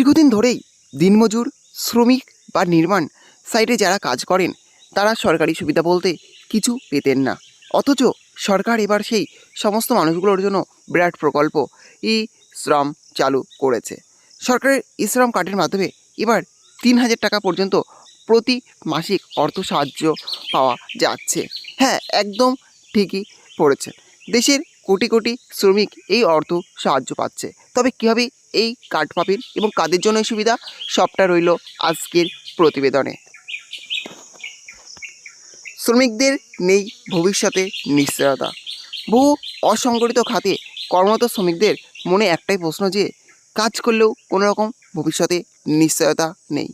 দীর্ঘদিন ধরেই দিনমজুর, শ্রমিক বা নির্মাণ সাইটে যারা কাজ করেন তারা সরকারি সুবিধা বলতে কিছু পেতেন না। অথচ সরকার এবার সেই সমস্ত মানুষগুলোর জন্য বিরাট প্রকল্প ই শ্রম চালু করেছে। সরকারের ই শ্রম কার্ডের মাধ্যমে এবার 3,000 টাকা পর্যন্ত প্রতি মাসিক অর্থ সাহায্য পাওয়া যাচ্ছে। হ্যাঁ, একদম ঠিকই পড়েছে। দেশের কোটি কোটি শ্রমিক এই অর্থ সাহায্য পাচ্ছে। তবে কীভাবে এই কার্ড পাবেন এবং কাদের জন্য এই সুবিধা, সবটা রইল আজকের প্রতিবেদনে। শ্রমিকদের নেই ভবিষ্যতে নিশ্চয়তা। বহু অসংগঠিত খাতে কর্মরত শ্রমিকদের মনে একটাই প্রশ্ন যে কাজ করলেও কোনো রকম ভবিষ্যতে নিশ্চয়তা নেই।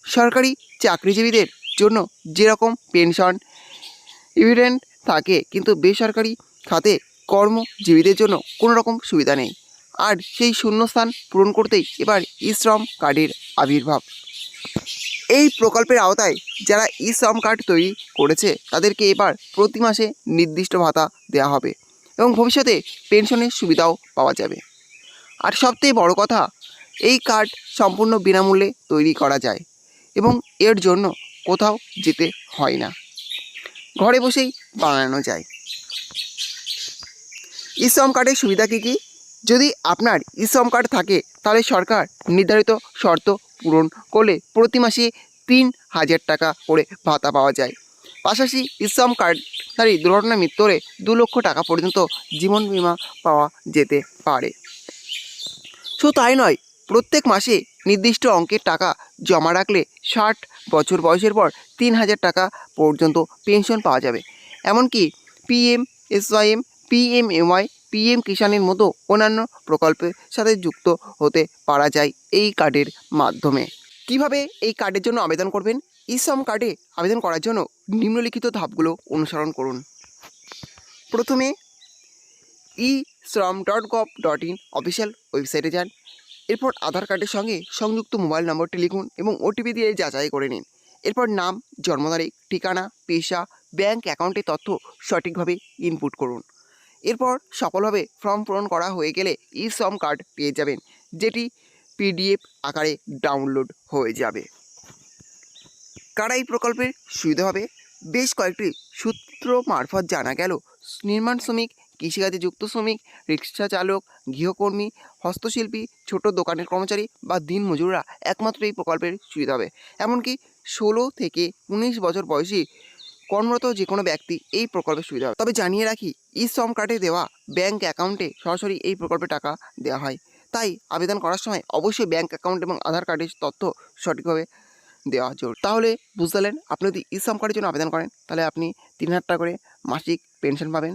সরকারি চাকরিজীবীদের জন্য যেরকম পেনশন ইভিডেন্ট থাকে, কিন্তু বেসরকারি খাতে কর্মজীবীদের জন্য কোনো রকম সুবিধা নেই। আর সেই শূন্যস্থান পূরণ করতেই এবার ই শ্রম কার্ডের আবির্ভাব। এই প্রকল্পের আওতায় যারা ই শ্রম কার্ড তৈরি করেছে তাদেরকে এবার প্রতি মাসে নির্দিষ্ট ভাতা দেওয়া হবে এবং ভবিষ্যতে পেনশনের সুবিধাও পাওয়া যাবে। আর সবথেকে বড় কথা, এই কার্ড সম্পূর্ণ বিনামূল্যে তৈরি করা যায় এবং এর জন্য কোথাও যেতে হয় না, ঘরে বসেই বানানো যায়। ই শ্রম কার্ডের সুবিধা কী কী? যদি আপনার ই শ্রম কার্ড থাকে তাহলে সরকার নির্ধারিত শর্ত পূরণ করলে প্রতি মাসে 3,000 টাকা করে ভাতা পাওয়া যায়। পাশাপাশি ই শ্রম কার্ডধারী দুর্ঘটনায় মৃত্যু হলে 2 লক্ষ টাকা পর্যন্ত জীবন বীমা পাওয়া যেতে পারে। শুধু তাই নয়, প্রত্যেক মাসে নির্দিষ্ট অঙ্কের টাকা জমা রাখলে 60 বছর বয়সের পর 3,000 টাকা পর্যন্ত পেনশন পাওয়া যাবে। এমনকি PMSYM, PMAY, PM কিষাণের মতো অন্যান্য প্রকল্পের সাথে যুক্ত হতে পারা যায় এই কার্ডের মাধ্যমে। কিভাবে এই কার্ডের জন্য আবেদন করবেন? ই শ্রম কার্ডে আবেদন করার জন্য নিম্নলিখিত ধাপগুলো অনুসরণ করুন। প্রথমে e-shram.gov.in অফিসিয়াল ওয়েবসাইটে যান। এরপর আধার কার্ডের সঙ্গে সংযুক্ত মোবাইল নম্বরটি লিখুন এবং ওটিপি দিয়ে যাচাই করে নিন। এরপর নাম, জন্ম তারিখ, ঠিকানা, পেশা, ব্যাংক অ্যাকাউন্টের তথ্য সঠিকভাবে ইনপুট করুন। এরপর সফলভাবে ফর্ম পূরণ করা হয়ে গেলে ই শ্রম কার্ড পেয়ে যাবেন, যেটি PDF আকারে ডাউনলোড হয়ে যাবে। কারা এই প্রকল্পের সুবিধা হবে? বেশ কয়েকটি সূত্র মারফত জানা গেল, নির্মাণ শ্রমিক, কৃষিকাজে যুক্ত শ্রমিক, রিক্সা চালক, গৃহকর্মী, হস্তশিল্পী, ছোট দোকানের কর্মচারী বা দিনমজুররা একমাত্র এই প্রকল্পের সুবিধা হবে। এমনকি 16 থেকে 19 বছর বয়সী কর্মরত যে কোনো ব্যক্তি এই প্রকল্পের সুবিধা হবে। তবে জানিয়ে রাখি, ই শ্রম কার্ডে দেওয়া ব্যাংক অ্যাকাউন্টে সরাসরি এই প্রকল্পে টাকা দেওয়া হয়। তাই আবেদন করার সময় অবশ্যই ব্যাংক অ্যাকাউন্ট এবং আধার কার্ডের তথ্য সঠিকভাবে দেওয়া জরুরি। তাহলে বুঝতে পারলেন, আপনি যদি ই শ্রম কার্ডের জন্য আবেদন করেন তাহলে আপনি 3,000 টাকা করে মাসিক পেনশন পাবেন।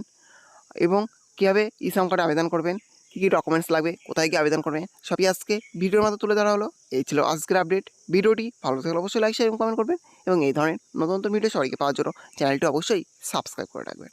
এবং কীভাবে ই শ্রম কার্ডে আবেদন করবেন, কী কী ডকুমেন্টস লাগবে, কোথায় গিয়ে আবেদন করবেন, সবই আজকে ভিডিওর মধ্যে তুলে ধরা হলো। এই ছিল আজকের আপডেট। ভিডিওটি ভালো থাকলে অবশ্যই লাইক, শেয়ার এবং কমেন্ট করবেন এবং এই ধরনের নতুন নতুন ভিডিও সবাইকে পাওয়ার জন্য চ্যানেলটি অবশ্যই সাবস্ক্রাইব করে রাখবেন।